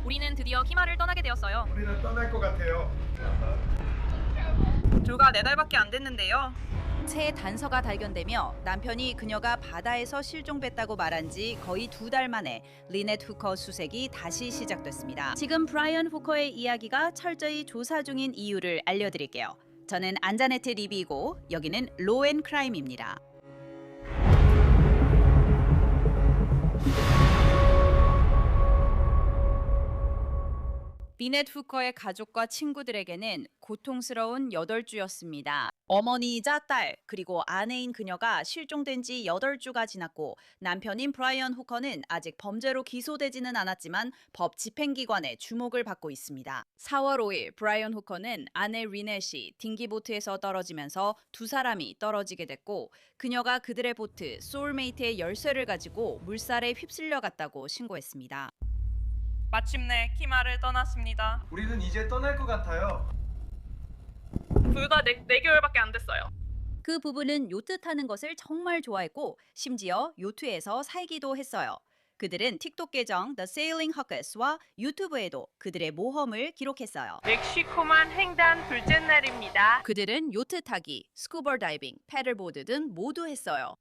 우리는 드디어 키마를 떠나게 되었어요. 우리는 떠날 것 같아요. 불과 4달밖에 안 됐는데요. 새 단서가 발견되며 남편이 그녀가 바다에서 실종됐다고 말한 지 거의 2달 만에 리넷 후커 수색이 다시 시작됐습니다. 지금 브라이언 후커의 이야기가 철저히 조사 중인 이유를 알려드릴게요. 저는 안자네트 리비이고 여기는 로앤크라임입니다. 리넷 후커의 가족과 친구들에게는 고통스러운 8주였습니다. 어머니이자 딸, 그리고 아내인 그녀가 실종된 지 8주가 지났고 남편인 브라이언 후커는 아직 범죄로 기소되지는 않았지만 법 집행기관의 주목을 받고 있습니다. 4월 5일 브라이언 후커는 아내 리넷이 딩기보트에서 떨어지면서 두 사람이 떨어지게 됐고 그녀가 그들의 보트 소울메이트의 열쇠를 가지고 물살에 휩쓸려 갔다고 신고했습니다. 마침내 키마를 떠났습니다. 우리는 이제 떠날 것 같아요. 불과 4개월밖에 안 됐어요. 그 부부는 요트 타는 것을 정말 좋아했고 심지어 요트에서 살기도 했어요. 그들은 틱톡 계정 The Sailing Hawkers와 유튜브에도 그들의 모험을 기록했어요. 멕시코만 횡단 둘째 날입니다. 그들은 요트 타기, 스쿠버 다이빙, 패들보드 등 모두 했어요.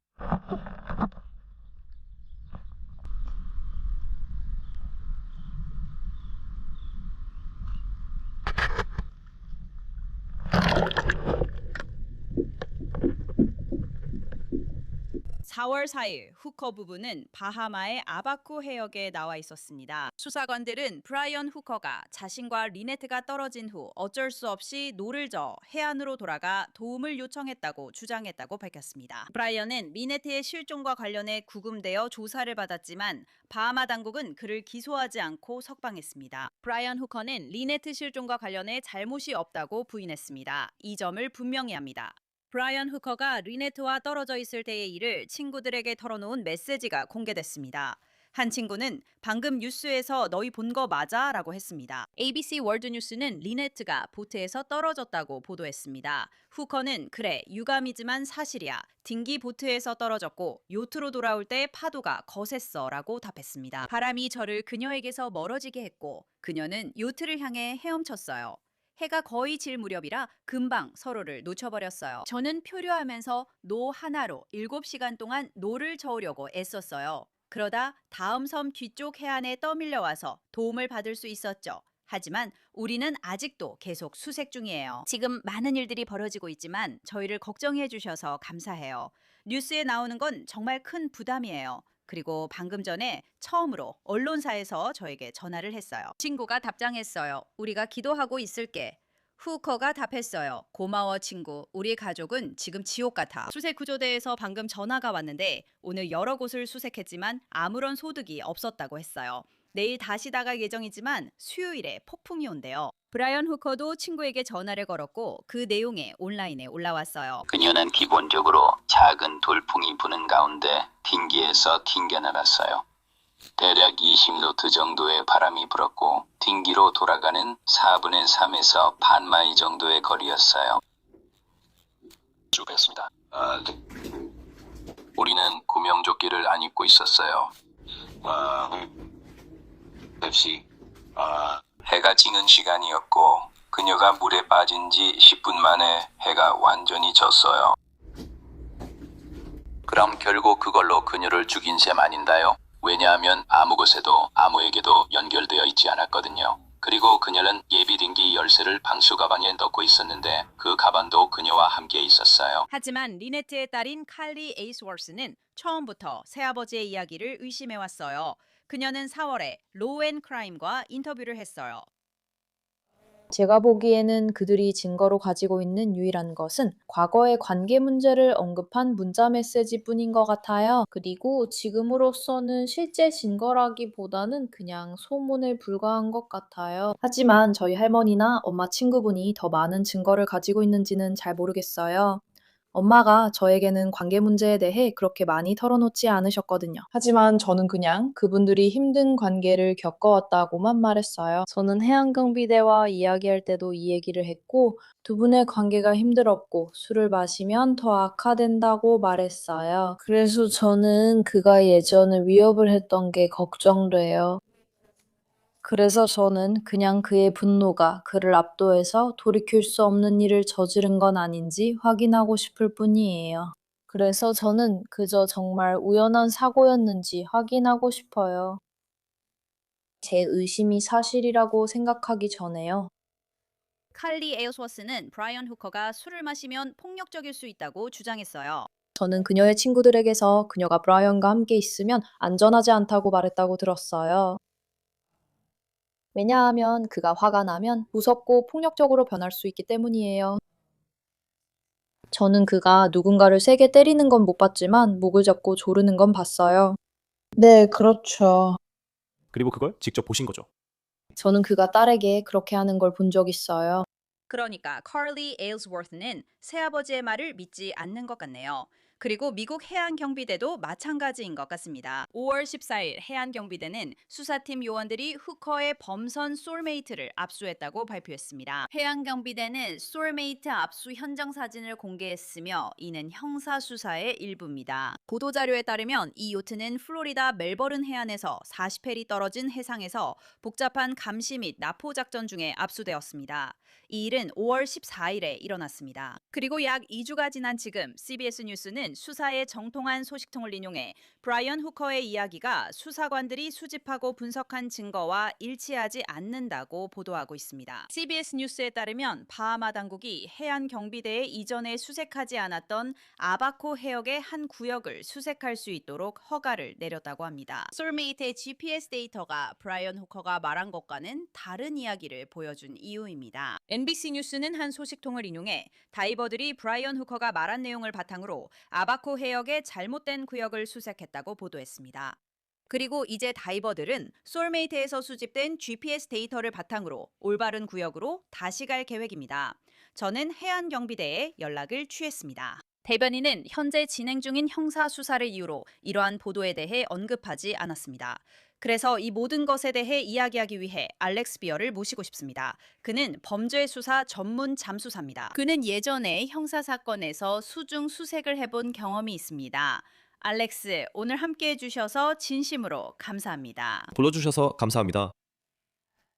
(4월 4일) 후커 부부는 바하마의 아바쿠 해역에 나와 있었습니다. 수사관들은 브라이언 후커가 자신과 리네트가 떨어진 후 어쩔 수 없이 노를 저어 해안으로 돌아가 도움을 요청했다고 주장했다고 밝혔습니다. 브라이언은 리네트의 실종과 관련해 구금되어 조사를 받았지만 바하마 당국은 그를 기소하지 않고 석방했습니다. 브라이언 후커는 리네트 실종과 관련해 잘못이 없다고 부인했습니다. 이 점을 분명히 합니다. 브라이언 후커가 리네트와 떨어져 있을 때의 일을 친구들에게 털어놓은 메시지가 공개됐습니다. 한 친구는 방금 뉴스에서 너희 본 거 맞아? 라고 했습니다. ABC 월드뉴스는 리네트가 보트에서 떨어졌다고 보도했습니다. 후커는 그래, 유감이지만 사실이야. 딩기 보트에서 떨어졌고 요트로 돌아올 때 파도가 거셌어 라고 답했습니다. 바람이 저를 그녀에게서 멀어지게 했고 그녀는 요트를 향해 헤엄쳤어요. 해가 거의 질 무렵이라 금방 서로를 놓쳐버렸어요. 저는 표류하면서 노 하나로 7시간 동안 노를 저으려고 애썼어요. 그러다 다음 섬 뒤쪽 해안에 떠밀려와서 도움을 받을 수 있었죠. 하지만 우리는 아직도 계속 수색 중이에요. 지금 많은 일들이 벌어지고 있지만 저희를 걱정해 주셔서 감사해요. 뉴스에 나오는 건 정말 큰 부담이에요. 그리고 방금 전에 처음으로 언론사에서 저에게 전화를 했어요. 친구가 답장했어요. 우리가 기도하고 있을게. 후커가 답했어요. 고마워 친구. 우리 가족은 지금 지옥 같아. 수색구조대에서 방금 전화가 왔는데 오늘 여러 곳을 수색했지만 아무런 소득이 없었다고 했어요. 내일 다시 나갈 예정이지만 수요일에 폭풍이 온대요. 브라이언 후커도 친구에게 전화를 걸었고 그 내용이 온라인에 올라왔어요. 그녀는 기본적으로 작은 돌풍이 부는 가운데 딩기에서 튕겨나갔어요. 대략 20노트 정도의 바람이 불었고 딩기로 돌아가는 4분의 3에서 반마일 정도의 거리였어요. 쭉 했습니다. 우리는 구명조끼를 안 입고 있었어요. 해가 지는 시간이었고 그녀가 물에 빠진 지 10분 만에 해가 완전히 졌어요. 그럼 결국 그걸로 그녀를 죽인 셈 아닌가요? 왜냐하면 아무 곳에도 아무에게도 연결되어 있지 않았거든요. 그리고 그녀는 예비 딩기 열쇠를 방수 가방에 넣고 있었는데 그 가방도 그녀와 함께 있었어요. 하지만 리네트의 딸인 칼리 에이스워스는 처음부터 새아버지의 이야기를 의심해왔어요. 그녀는 4월에 로앤크라임과 인터뷰를 했어요. 제가 보기에는 그들이 증거로 가지고 있는 유일한 것은 과거의 관계 문제를 언급한 문자 메시지뿐인 것 같아요. 그리고 지금으로서는 실제 증거라기보다는 그냥 소문에 불과한 것 같아요. 하지만 저희 할머니나 엄마 친구분이 더 많은 증거를 가지고 있는지는 잘 모르겠어요. 엄마가 저에게는 관계 문제에 대해 그렇게 많이 털어놓지 않으셨거든요. 하지만 저는 그냥 그분들이 힘든 관계를 겪어왔다고만 말했어요. 저는 해양경비대와 이야기할 때도 이 얘기를 했고 두 분의 관계가 힘들었고 술을 마시면 더 악화된다고 말했어요. 그래서 저는 그가 예전에 위협을 했던 게 걱정돼요. 그래서 저는 그냥 그의 분노가 그를 압도해서 돌이킬 수 없는 일을 저지른 건 아닌지 확인하고 싶을 뿐이에요. 그래서 저는 그저 정말 우연한 사고였는지 확인하고 싶어요. 제 의심이 사실이라고 생각하기 전에요. 칼리 에어스워스는 브라이언 후커가 술을 마시면 폭력적일 수 있다고 주장했어요. 저는 그녀의 친구들에게서 그녀가 브라이언과 함께 있으면 안전하지 않다고 말했다고 들었어요. 왜냐하면 그가 화가 나면 무섭고 폭력적으로 변할 수 있기 때문이에요. 저는 그가 누군가를 세게 때리는 건 못 봤지만 목을 잡고 조르는 건 봤어요. 네, 그렇죠. 그리고 그걸 직접 보신 거죠. 저는 그가 딸에게 그렇게 하는 걸 본 적 있어요. 그러니까 칼리 에일스워스는 새아버지의 말을 믿지 않는 것 같네요. 그리고 미국 해안경비대도 마찬가지인 것 같습니다. 5월 14일 해안경비대는 수사팀 요원들이 후커의 범선 솔메이트를 압수했다고 발표했습니다. 해안경비대는 솔메이트 압수 현장 사진을 공개했으며 이는 형사수사의 일부입니다. 보도자료에 따르면 이 요트는 플로리다 멜버른 해안에서 40해리 떨어진 해상에서 복잡한 감시 및 납포 작전 중에 압수되었습니다. 이 일은 5월 14일에 일어났습니다. 그리고 약 2주가 지난 지금 CBS 뉴스는 수사의 정통한 소식통을 인용해 브라이언 후커의 이야기가 수사관들이 수집하고 분석한 증거와 일치하지 않는다고 보도하고 있습니다. CBS 뉴스에 따르면 바하마 당국이 해안 경비대에 이전에 수색하지 않았던 아바코 해역의 한 구역을 수색할 수 있도록 허가를 내렸다고 합니다. 솔메이트의 GPS 데이터가 브라이언 후커가 말한 것과는 다른 이야기를 보여준 이유입니다. NBC 뉴스는 한 소식통을 인용해 다이버들이 브라이언 후커가 말한 내용을 바탕으로 아바코 해역의 잘못된 구역을 수색했다고 보도했습니다. 그리고 이제 다이버들은 솔메이트에서 수집된 GPS 데이터를 바탕으로 올바른 구역으로 다시 갈 계획입니다. 저는 해안경비대에 연락을 취했습니다. 대변인은 현재 진행 중인 형사 수사를 이유로 이러한 보도에 대해 언급하지 않았습니다. 그래서 이 모든 것에 대해 이야기하기 위해 알렉스 비어를 모시고 싶습니다. 그는 범죄 수사 전문 잠수사입니다. 그는 예전에 형사 사건에서 수중 수색을 해본 경험이 있습니다. 알렉스, 오늘 함께 해주셔서 진심으로 감사합니다. 불러주셔서 감사합니다.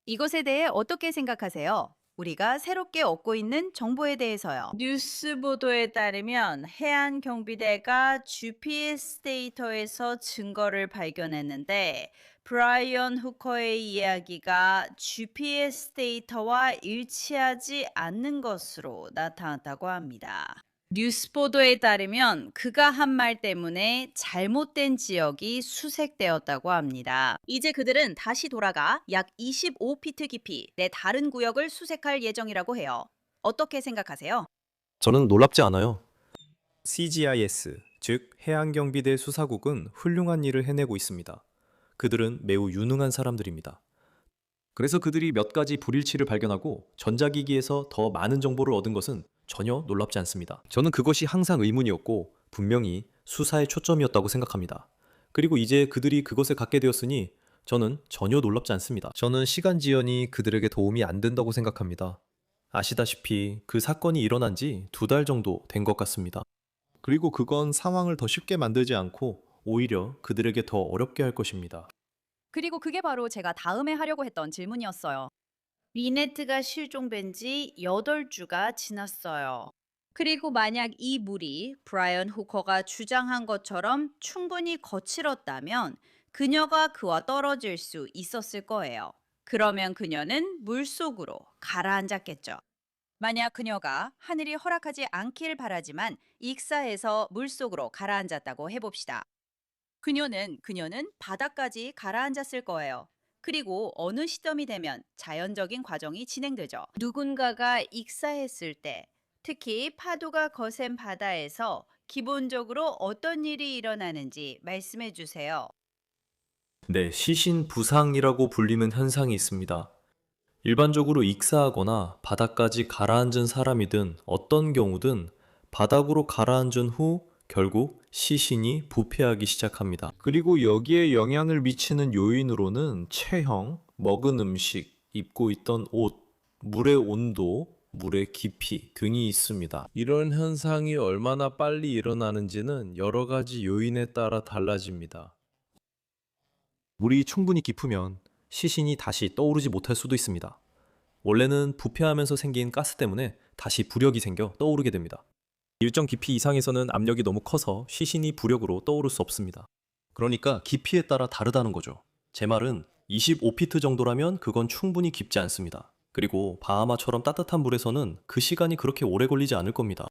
이것에 대해 어떻게 생각하세요? 우리가 새롭게 얻고 있는 정보에 대해서요. 뉴스 보도에 따르면 해안 경비대가 GPS 데이터에서 증거를 발견했는데 브라이언 후커의 이야기가 GPS 데이터와 일치하지 않는 것으로 나타났다고 합니다. 뉴스 보도에 따르면 그가 한 말 때문에 잘못된 지역이 수색되었다고 합니다. 이제 그들은 다시 돌아가 약 25피트 깊이 내 다른 구역을 수색할 예정이라고 해요. 어떻게 생각하세요? 저는 놀랍지 않아요. CGIS, 즉 해양경비대 수사국은 훌륭한 일을 해내고 있습니다. 그들은 매우 유능한 사람들입니다. 그래서 그들이 몇 가지 불일치를 발견하고 전자기기에서 더 많은 정보를 얻은 것은 전혀 놀랍지 않습니다. 저는 그것이 항상 의문이었고 분명히 수사의 초점이었다고 생각합니다. 그리고 이제 그들이 그것을 갖게 되었으니 저는 전혀 놀랍지 않습니다. 저는 시간 지연이 그들에게 도움이 안 된다고 생각합니다. 아시다시피 그 사건이 일어난 지 2달 정도 된 것 같습니다. 그리고 그건 상황을 더 쉽게 만들지 않고 오히려 그들에게 더 어렵게 할 것입니다. 그리고 그게 바로 제가 다음에 하려고 했던 질문이었어요. 리네트가 실종된 지 8주가 지났어요. 그리고 만약 이 물이 브라이언 후커가 주장한 것처럼 충분히 거칠었다면 그녀가 그와 떨어질 수 있었을 거예요. 그러면 그녀는 물속으로 가라앉았겠죠. 만약 그녀가 하늘이 허락하지 않길 바라지만 익사해서 물속으로 가라앉았다고 해봅시다. 그녀는 바다까지 가라앉았을 거예요. 그리고 어느 시점이 되면 자연적인 과정이 진행되죠. 누군가가 익사했을 때, 특히 파도가 거센 바다에서 기본적으로 어떤 일이 일어나는지 말씀해 주세요. 네, 시신 부상이라고 불리는 현상이 있습니다. 일반적으로 익사하거나 바다까지 가라앉은 사람이든 어떤 경우든 바닥으로 가라앉은 후 결국 시신이 부패하기 시작합니다. 그리고 여기에 영향을 미치는 요인으로는 체형, 먹은 음식, 입고 있던 옷, 물의 온도, 물의 깊이 등이 있습니다. 이런 현상이 얼마나 빨리 일어나는지는 여러 가지 요인에 따라 달라집니다. 물이 충분히 깊으면 시신이 다시 떠오르지 못할 수도 있습니다. 원래는 부패하면서 생긴 가스 때문에 다시 부력이 생겨 떠오르게 됩니다. 일정 깊이 이상에서는 압력이 너무 커서 시신이 부력으로 떠오를 수 없습니다. 그러니까 깊이에 따라 다르다는 거죠. 제 말은 25피트 정도라면 그건 충분히 깊지 않습니다. 그리고 바하마처럼 따뜻한 물에서는 그 시간이 그렇게 오래 걸리지 않을 겁니다.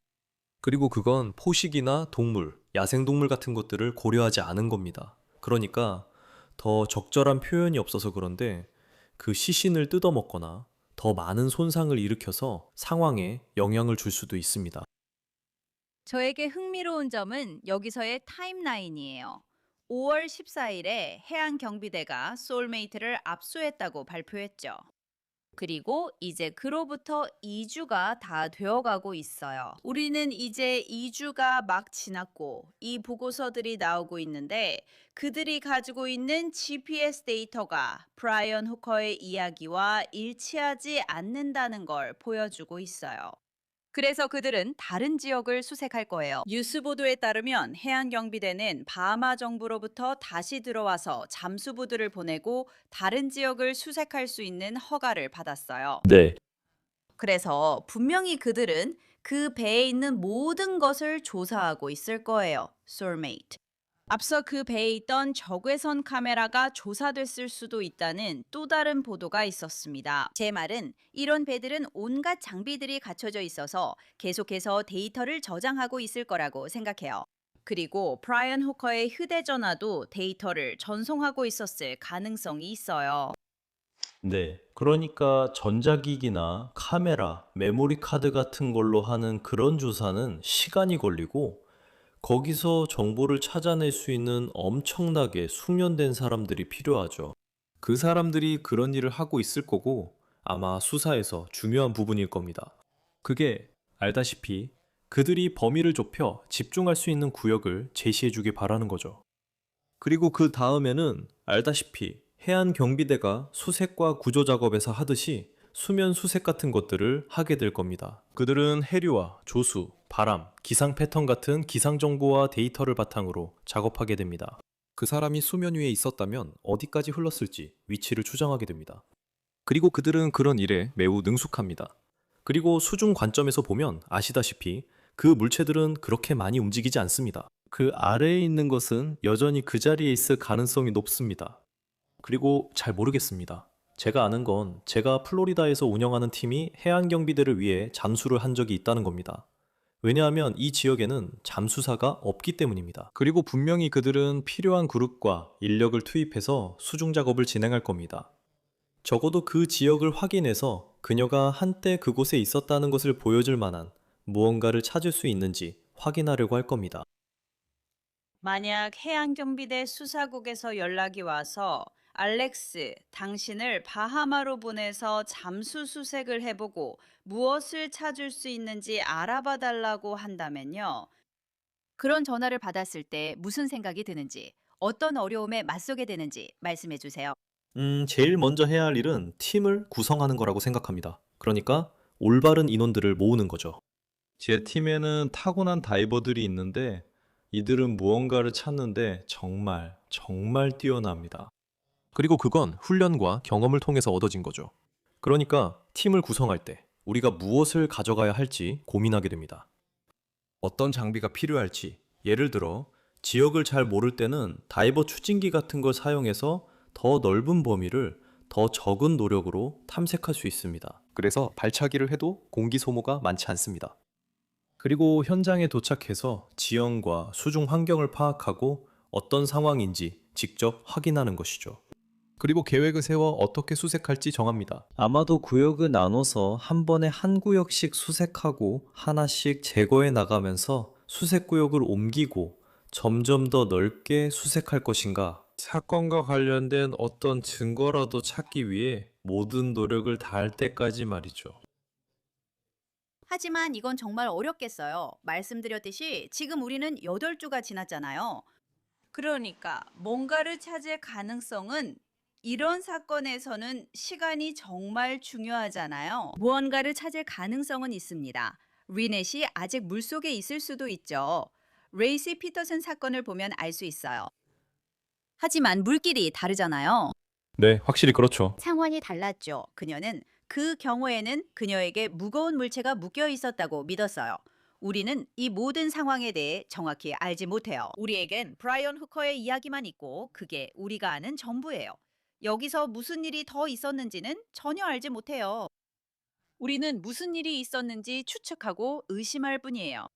그리고 그건 포식이나 동물, 야생동물 같은 것들을 고려하지 않은 겁니다. 그러니까 더 적절한 표현이 없어서 그런데 그 시신을 뜯어먹거나 더 많은 손상을 일으켜서 상황에 영향을 줄 수도 있습니다. 저에게 흥미로운 점은 여기서의 타임라인이에요. 5월 14일에 해양경비대가 소울메이트를 압수했다고 발표했죠. 그리고 이제 그로부터 2주가 다 되어가고 있어요. 우리는 이제 2주가 막 지났고 이 보고서들이 나오고 있는데 그들이 가지고 있는 GPS 데이터가 브라이언 후커의 이야기와 일치하지 않는다는 걸 보여주고 있어요. 그래서 그들은 다른 지역을 수색할 거예요. 뉴스 보도에 따르면 해양경비대는 바하마 정부로부터 다시 들어와서 잠수부들을 보내고 다른 지역을 수색할 수 있는 허가를 받았어요. 네. 그래서 분명히 그들은 그 배에 있는 모든 것을 조사하고 있을 거예요. Soulmate. 앞서 그 배에 있던 적외선 카메라가 조사됐을 수도 있다는 또 다른 보도가 있었습니다. 제 말은 이런 배들은 온갖 장비들이 갖춰져 있어서 계속해서 데이터를 저장하고 있을 거라고 생각해요. 그리고 브라이언 후커의 휴대전화도 데이터를 전송하고 있었을 가능성이 있어요. 네. 그러니까 전자기기나 카메라, 메모리 카드 같은 걸로 하는 그런 조사는 시간이 걸리고 거기서 정보를 찾아낼 수 있는 엄청나게 숙련된 사람들이 필요하죠. 그 사람들이 그런 일을 하고 있을 거고 아마 수사에서 중요한 부분일 겁니다. 그게 알다시피 그들이 범위를 좁혀 집중할 수 있는 구역을 제시해 주길 바라는 거죠. 그리고 그 다음에는 알다시피 해안 경비대가 수색과 구조 작업에서 하듯이 수면 수색 같은 것들을 하게 될 겁니다. 그들은 해류와 조수, 바람, 기상 패턴 같은 기상 정보와 데이터를 바탕으로 작업하게 됩니다. 그 사람이 수면 위에 있었다면 어디까지 흘렀을지 위치를 추정하게 됩니다. 그리고 그들은 그런 일에 매우 능숙합니다. 그리고 수중 관점에서 보면 아시다시피 그 물체들은 그렇게 많이 움직이지 않습니다. 그 아래에 있는 것은 여전히 그 자리에 있을 가능성이 높습니다. 그리고 잘 모르겠습니다. 제가 아는 건 제가 플로리다에서 운영하는 팀이 해안경비대를 위해 잠수를 한 적이 있다는 겁니다. 왜냐하면 이 지역에는 잠수사가 없기 때문입니다. 그리고 분명히 그들은 필요한 그룹과 인력을 투입해서 수중 작업을 진행할 겁니다. 적어도 그 지역을 확인해서 그녀가 한때 그곳에 있었다는 것을 보여줄 만한 무언가를 찾을 수 있는지 확인하려고 할 겁니다. 만약 해양경비대 수사국에서 연락이 와서 알렉스, 당신을 바하마로 보내서 잠수 수색을 해보고 무엇을 찾을 수 있는지 알아봐 달라고 한다면요. 그런 전화를 받았을 때 무슨 생각이 드는지, 어떤 어려움에 맞서게 되는지 말씀해 주세요. 제일 먼저 해야 할 일은 팀을 구성하는 거라고 생각합니다. 그러니까 올바른 인원들을 모으는 거죠. 제 팀에는 타고난 다이버들이 있는데 이들은 무언가를 찾는데 정말 뛰어납니다. 그리고 그건 훈련과 경험을 통해서 얻어진 거죠. 그러니까 팀을 구성할 때 우리가 무엇을 가져가야 할지 고민하게 됩니다. 어떤 장비가 필요할지, 예를 들어 지역을 잘 모를 때는 다이버 추진기 같은 걸 사용해서 더 넓은 범위를 더 적은 노력으로 탐색할 수 있습니다. 그래서 발차기를 해도 공기 소모가 많지 않습니다. 그리고 현장에 도착해서 지형과 수중 환경을 파악하고 어떤 상황인지 직접 확인하는 것이죠. 그리고 계획을 세워 어떻게 수색할지 정합니다. 아마도 구역을 나눠서 한 번에 한 구역씩 수색하고 하나씩 제거해 나가면서 수색 구역을 옮기고 점점 더 넓게 수색할 것인가? 사건과 관련된 어떤 증거라도 찾기 위해 모든 노력을 다할 때까지 말이죠. 하지만 이건 정말 어렵겠어요. 말씀드렸듯이 지금 우리는 8주가 지났잖아요. 그러니까 뭔가를 찾을 가능성은 이런 사건에서는 시간이 정말 중요하잖아요. 무언가를 찾을 가능성은 있습니다. 리넷이 아직 물속에 있을 수도 있죠. 레이시 피터슨 사건을 보면 알 수 있어요. 하지만 물길이 다르잖아요. 네, 확실히 그렇죠. 상황이 달랐죠. 그녀는 그 경우에는 그녀에게 무거운 물체가 묶여 있었다고 믿었어요. 우리는 이 모든 상황에 대해 정확히 알지 못해요. 우리에겐 브라이언 후커의 이야기만 있고 그게 우리가 아는 전부예요. 여기서 무슨 일이 더 있었는지는 전혀 알지 못해요. 우리는 무슨 일이 있었는지 추측하고 의심할 뿐이에요.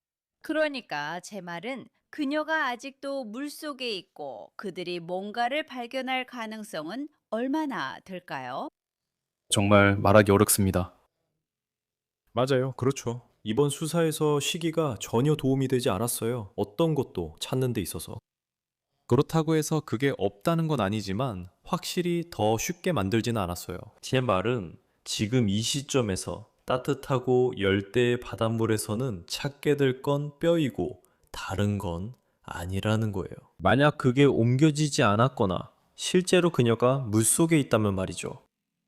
그러니까 제 말은 그녀가 아직도 물속에 있고 그들이 뭔가를 발견할 가능성은 얼마나 될까요? 정말 말하기 어렵습니다. 맞아요. 그렇죠. 이번 수사에서 시기가 전혀 도움이 되지 않았어요. 어떤 것도 찾는 데 있어서. 그렇다고 해서 그게 없다는 건 아니지만 확실히 더 쉽게 만들지는 않았어요. 제 말은 지금 이 시점에서 따뜻하고 열대의 바닷물에서는 찾게 될 건 뼈이고 다른 건 아니라는 거예요. 만약 그게 옮겨지지 않았거나 실제로 그녀가 물속에 있다면 말이죠.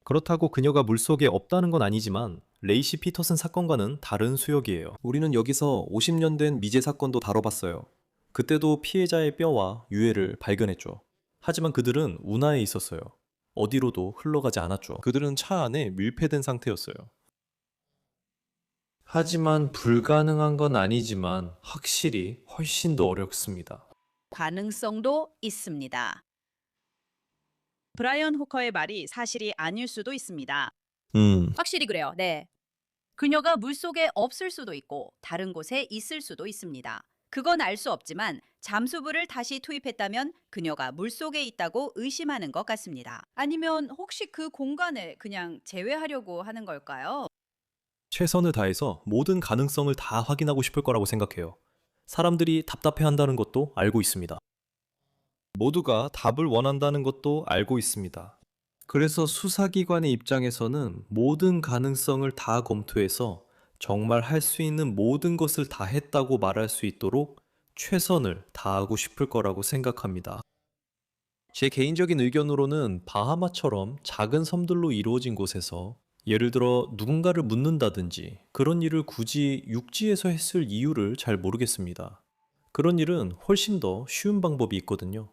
그렇다고 그녀가 물속에 없다는 건 아니지만 레이시 피터슨 사건과는 다른 수역이에요. 우리는 여기서 50년 된 미제 사건도 다뤄봤어요. 그때도 피해자의 뼈와 유해를 발견했죠. 하지만 그들은 운하에 있었어요. 어디로도 흘러가지 않았죠. 그들은 차 안에 밀폐된 상태였어요. 하지만 불가능한 건 아니지만 확실히 훨씬 더 어렵습니다. 가능성도 있습니다. 브라이언 후커의 말이 사실이 아닐 수도 있습니다. 확실히 그래요. 네. 그녀가 물속에 없을 수도 있고 다른 곳에 있을 수도 있습니다. 그건 알 수 없지만 잠수부를 다시 투입했다면 그녀가 물속에 있다고 의심하는 것 같습니다. 아니면 혹시 그 공간을 그냥 제외하려고 하는 걸까요? 최선을 다해서 모든 가능성을 다 확인하고 싶을 거라고 생각해요. 사람들이 답답해한다는 것도 알고 있습니다. 모두가 답을 원한다는 것도 알고 있습니다. 그래서 수사기관의 입장에서는 모든 가능성을 다 검토해서 정말 할 수 있는 모든 것을 다 했다고 말할 수 있도록 최선을 다하고 싶을 거라고 생각합니다. 제 개인적인 의견으로는 바하마처럼 작은 섬들로 이루어진 곳에서 예를 들어 누군가를 묻는다든지 그런 일을 굳이 육지에서 했을 이유를 잘 모르겠습니다. 그런 일은 훨씬 더 쉬운 방법이 있거든요.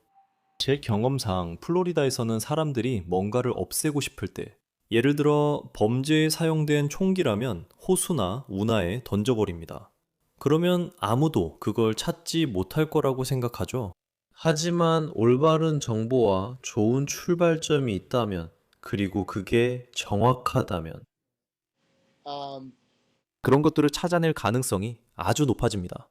제 경험상 플로리다에서는 사람들이 뭔가를 없애고 싶을 때 예를 들어 범죄에 사용된 총기라면 호수나 운하에 던져버립니다. 그러면 아무도 그걸 찾지 못할 거라고 생각하죠. 하지만 올바른 정보와 좋은 출발점이 있다면 그리고 그게 정확하다면 그런 것들을 찾아낼 가능성이 아주 높아집니다.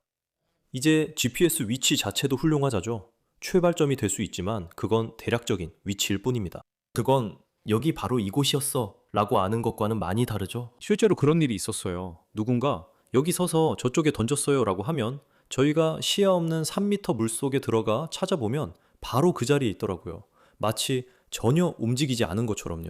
이제 GPS 위치 자체도 훌륭하자죠. 출발점이 될 수 있지만 그건 대략적인 위치일 뿐입니다. 그건 여기 바로 이곳이었어 라고 아는 것과는 많이 다르죠. 실제로 그런 일이 있었어요. 누군가 여기 서서 저쪽에 던졌어요 라고 하면 저희가 시야 없는 3m 물속에 들어가 찾아보면 바로 그 자리에 있더라고요. 마치 전혀 움직이지 않은 것처럼요.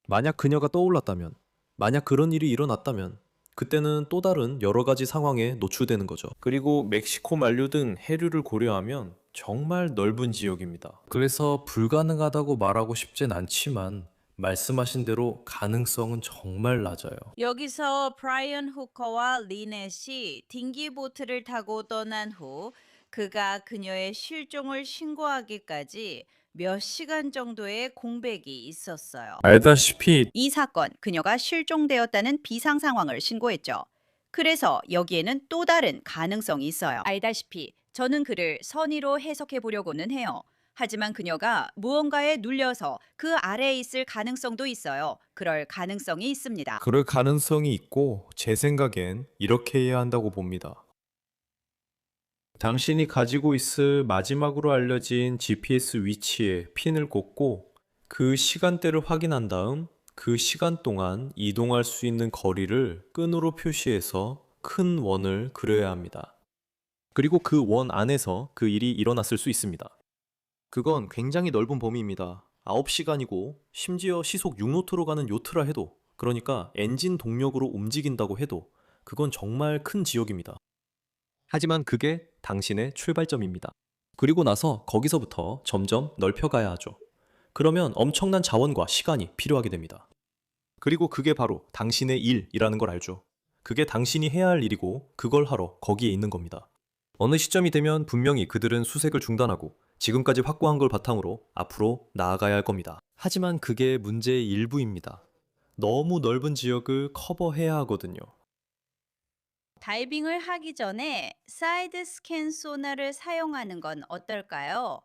만약 그녀가 떠올랐다면, 만약 그런 일이 일어났다면 그때는 또 다른 여러 가지 상황에 노출되는 거죠. 그리고 멕시코 만류 등 해류를 고려하면 정말 넓은 지역입니다. 그래서 불가능하다고 말하고 싶진 않지만 말씀하신 대로 가능성은 정말 낮아요. 여기서 브라이언 후커와 리넷이 딩기보트를 타고 떠난 후 그가 그녀의 실종을 신고하기까지 몇 시간 정도의 공백이 있었어요. 알다시피 이 사건, 그녀가 실종되었다는 비상 상황을 신고했죠. 그래서 여기에는 또 다른 가능성이 있어요. 알다시피 저는 그를 선의로 해석해 보려고는 해요. 하지만 그녀가 무언가에 눌려서 그 아래에 있을 가능성도 있어요. 그럴 가능성이 있습니다. 그럴 가능성이 있고 제 생각엔 이렇게 해야 한다고 봅니다. 당신이 가지고 있을 마지막으로 알려진 GPS 위치에 핀을 꽂고 그 시간대를 확인한 다음 그 시간 동안 이동할 수 있는 거리를 끈으로 표시해서 큰 원을 그려야 합니다. 그리고 그 원 안에서 그 일이 일어났을 수 있습니다. 그건 굉장히 넓은 범위입니다. 9시간이고 심지어 시속 6노트로 가는 요트라 해도, 그러니까 엔진 동력으로 움직인다고 해도 그건 정말 큰 지역입니다. 하지만 그게 당신의 출발점입니다. 그리고 나서 거기서부터 점점 넓혀가야 하죠. 그러면 엄청난 자원과 시간이 필요하게 됩니다. 그리고 그게 바로 당신의 일이라는 걸 알죠. 그게 당신이 해야 할 일이고 그걸 하러 거기에 있는 겁니다. 어느 시점이 되면 분명히 그들은 수색을 중단하고 지금까지 확보한 걸 바탕으로 앞으로 나아가야 할 겁니다. 하지만 그게 문제의 일부입니다. 너무 넓은 지역을 커버해야 하거든요. 다이빙을 하기 전에 사이드 스캔 소나를 사용하는 건 어떨까요?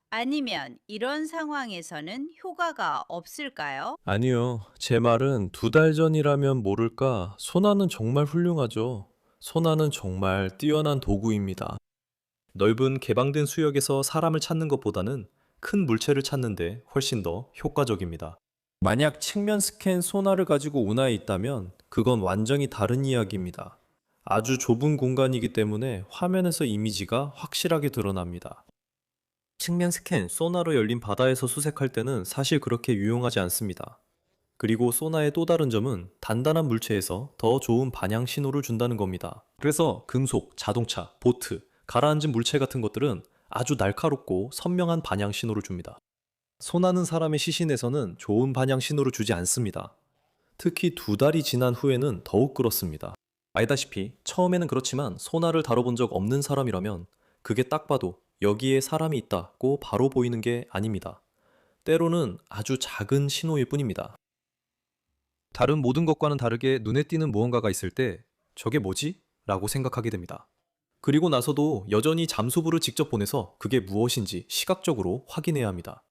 아니면 이런 상황에서는 효과가 없을까요? 아니요. 제 말은 2달 전이라면 모를까. 소나는 정말 훌륭하죠. 소나는 정말 뛰어난 도구입니다. 넓은 개방된 수역에서 사람을 찾는 것보다는 큰 물체를 찾는데 훨씬 더 효과적입니다. 만약 측면 스캔 소나를 가지고 운하에 있다면 그건 완전히 다른 이야기입니다. 아주 좁은 공간이기 때문에 화면에서 이미지가 확실하게 드러납니다. 측면 스캔 소나로 열린 바다에서 수색할 때는 사실 그렇게 유용하지 않습니다. 그리고 소나의 또 다른 점은 단단한 물체에서 더 좋은 반향 신호를 준다는 겁니다. 그래서 금속, 자동차, 보트, 가라앉은 물체 같은 것들은 아주 날카롭고 선명한 반향 신호를 줍니다. 소나는 사람의 시신에서는 좋은 반향 신호를 주지 않습니다. 특히 2달이 지난 후에는 더욱 그렇습니다. 알다시피 처음에는 그렇지만 소나를 다뤄본 적 없는 사람이라면 그게 딱 봐도 여기에 사람이 있다고 바로 보이는 게 아닙니다. 때로는 아주 작은 신호일 뿐입니다. 다른 모든 것과는 다르게 눈에 띄는 무언가가 있을 때 저게 뭐지? 라고 생각하게 됩니다. 그리고 나서도 여전히 잠수부를 직접 보내서 그게 무엇인지 시각적으로 확인해야 합니다.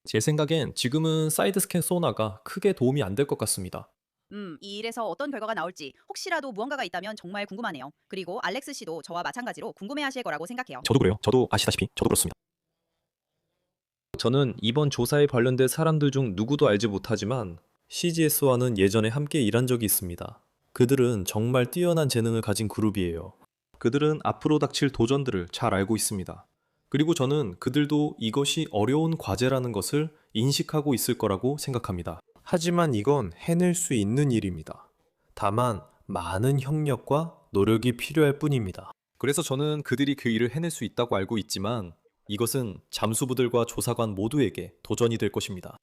제 생각엔 지금은 사이드 스캔 소나가 크게 도움이 안 될 것 같습니다. 이 일에서 어떤 결과가 나올지 혹시라도 무언가가 있다면 정말 궁금하네요. 그리고 알렉스 씨도 저와 마찬가지로 궁금해하실 거라고 생각해요. 저도 그래요. 저도 아시다시피 저도 그렇습니다. 저는 이번 조사에 관련된 사람들 중 누구도 알지 못하지만 CGS와는 예전에 함께 일한 적이 있습니다. 그들은 정말 뛰어난 재능을 가진 그룹이에요. 그들은 앞으로 닥칠 도전들을 잘 알고 있습니다. 그리고 저는 그들도 이것이 어려운 과제라는 것을 인식하고 있을 거라고 생각합니다. 하지만 이건 해낼 수 있는 일입니다. 다만 많은 협력과 노력이 필요할 뿐입니다. 그래서 저는 그들이 그 일을 해낼 수 있다고 알고 있지만 이것은 잠수부들과 조사관 모두에게 도전이 될 것입니다.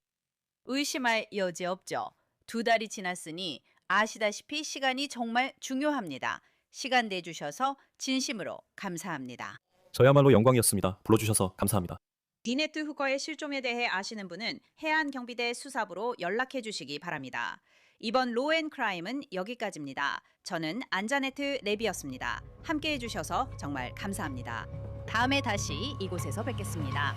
의심할 여지 없죠. 2달이 지났으니 아시다시피 시간이 정말 중요합니다. 시간 내주셔서 진심으로 감사합니다. 저야말로 영광이었습니다. 불러주셔서 감사합니다. 리네트 후커의 실종에 대해 아시는 분은 해안경비대 수사부로 연락해 주시기 바랍니다. 이번 로앤크라임은 여기까지입니다. 저는 안자네트 레비였습니다. 함께해 주셔서 정말 감사합니다. 다음에 다시 이곳에서 뵙겠습니다.